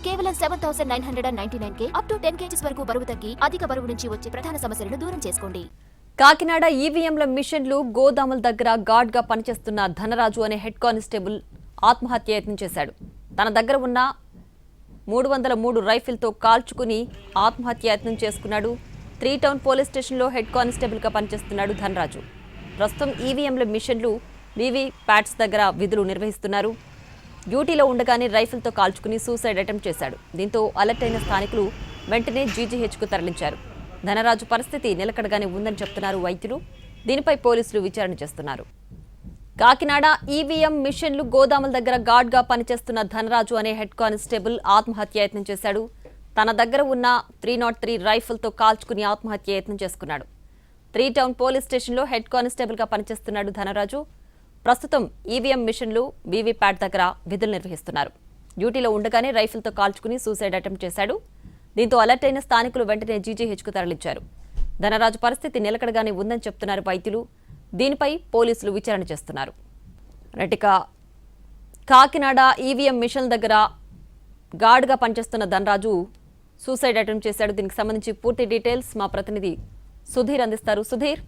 కేవలం 7,999 up to 10 kgs వరకు బరువు తగ్గి అధిక బరువు నుంచి వచ్చే ప్రధాన సమస్యలను దూరం చేసుకోండి. కాకినాడ ఈవీఎంల మిషన్లు గోదాముల దగ్గర గార్డ్ గా పనిచేస్తున్న ధనరాజు అనే హెడ్ కానిస్టేబుల్ ఆత్మహత్య యత్నం చేశాడు. తన దగ్గర ఉన్న 303 రైఫిల్తో కాల్చుకుని ఆత్మహత్య యత్నం చేసుకున్నాడు. 3 టౌన్ పోలీస్ స్టేషన్లో హెడ్ కానిస్టేబుల్ గా పనిచేస్తున్నాడు ధనరాజు. ప్రస్తుతం ఈవీఎంల మిషన్లు వీవీ ప్యాట్స్ దగ్గర విధులు నిర్వహిస్తున్నారు. డ్యూటీలో ఉండగానే రైఫిల్తో కాల్చుకుని సూసైడ్ అటెంప్ట్ చేశాడు. దీంతో అలర్ట్ అయిన స్థానికులు వెంటనే జీజీహెచ్కు తరలించారు. ధనరాజు పరిస్థితి నిలకడగానే ఉందని చెప్తున్నారు వైద్యులు. దీనిపై పోలీసులు విచారణ చేస్తున్నారు. కాకినాడ ఈవీఎం మిషన్లు గోదాముల దగ్గర గార్డ్గా పనిచేస్తున్న ధనరాజు అనే హెడ్ కానిస్టేబుల్ ఆత్మహత్య యత్నం చేశాడు. తన దగ్గర ఉన్న 303 రైఫిల్తో కాల్చుకుని ఆత్మహత్య యత్నం చేసుకున్నాడు. 3 టౌన్ పోలీస్ స్టేషన్లో హెడ్ కానిస్టేబుల్గా పనిచేస్తున్నాడు ధనరాజు. ప్రస్తుతం ఈవీఎం మిషన్లు వీవీప్యాట్ దగ్గర విధులు నిర్వహిస్తున్నారు. డ్యూటీలో ఉండగానే రైఫిల్తో కాల్చుకుని సూసైడ్ అటెంప్ట్ చేశాడు. దీంతో అలర్ట్ అయిన స్థానికులు వెంటనే జీజీహెచ్కు తరలించారు. ధనరాజు పరిస్థితి నిలకడగానే ఉందని చెప్తున్నారు వైద్యులు. దీనిపై పోలీసులు విచారణ చేస్తున్నారు. కాకినాడ ఈవీఎం మిషన్ దగ్గర గార్డ్గా పనిచేస్తున్న ధనరాజు సూసైడ్ అటెంప్ట్ చేశాడు. దీనికి సంబంధించి పూర్తి డీటెయిల్స్ మా ప్రతినిధి సుధీర్ అందిస్తారు. సుధీర్,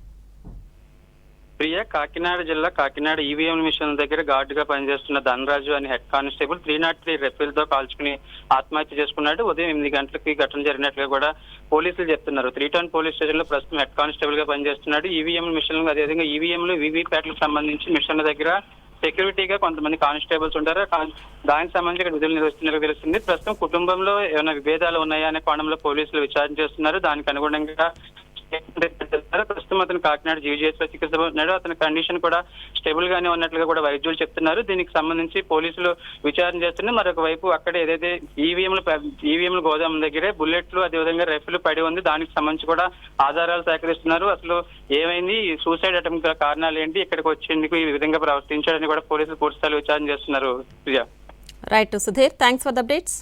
ప్రియ, కాకినాడ జిల్లా కాకినాడ ఈవీఎం మిషన్ దగ్గర గార్డుగా పనిచేస్తున్న ధనరాజు అని హెడ్ కానిస్టేబుల్ 303 రెఫిల్తో కాల్చుకుని ఆత్మహత్య చేసుకున్నాడు. ఉదయం 8 గంటలకి ఘటన జరిగినట్లుగా కూడా పోలీసులు చెప్తున్నారు. 3 టౌన్ పోలీస్ స్టేషన్ లో ప్రస్తుతం హెడ్ కానిస్టేబుల్ గా పనిచేస్తున్నాడు. ఈవీఎం మిషన్లు, అదేవిధంగా ఈవీఎంలు వీవీప్యాట్లకు సంబంధించి మిషన్ల దగ్గర సెక్యూరిటీగా కొంతమంది కానిస్టేబుల్స్ ఉంటారు. దానికి సంబంధించి ఇక్కడ విధులు నిర్వహిస్తున్నట్టు తెలుస్తుంది. ప్రస్తుతం కుటుంబంలో ఏమైనా విభేదాలు ఉన్నాయా అనే కోణంలో పోలీసులు విచారణ చేస్తున్నారు. దానికి అనుగుణంగా ప్రస్తుతం అతను కాకినాడ జీజీహెచ్లో చికిత్స పొందుతున్నాడు. అతని కండిషన్ కూడా స్టేబుల్ గానే ఉన్నట్లుగా కూడా వైద్యులు చెప్తున్నారు. దీనికి సంబంధించి పోలీసులు విచారణ చేస్తున్నారు. మరొక వైపు అక్కడ ఏదైతే ఈవీఎంల గోదాం దగ్గరే బుల్లెట్లు, అదేవిధంగా రైఫిల్ పడి ఉంది. దానికి సంబంధించి కూడా ఆధారాలు సేకరిస్తున్నారు. అసలు ఏమైంది, సూసైడ్ అటెంప్ట్ గల కారణాలు ఏంటి, ఇక్కడికి వచ్చేందుకు ఈ విధంగా ప్రవర్తించాడని కూడా పోలీసులు పూర్తిస్థాయిలో విచారణ చేస్తున్నారు. Priya. Right Sudheer, thanks for the updates.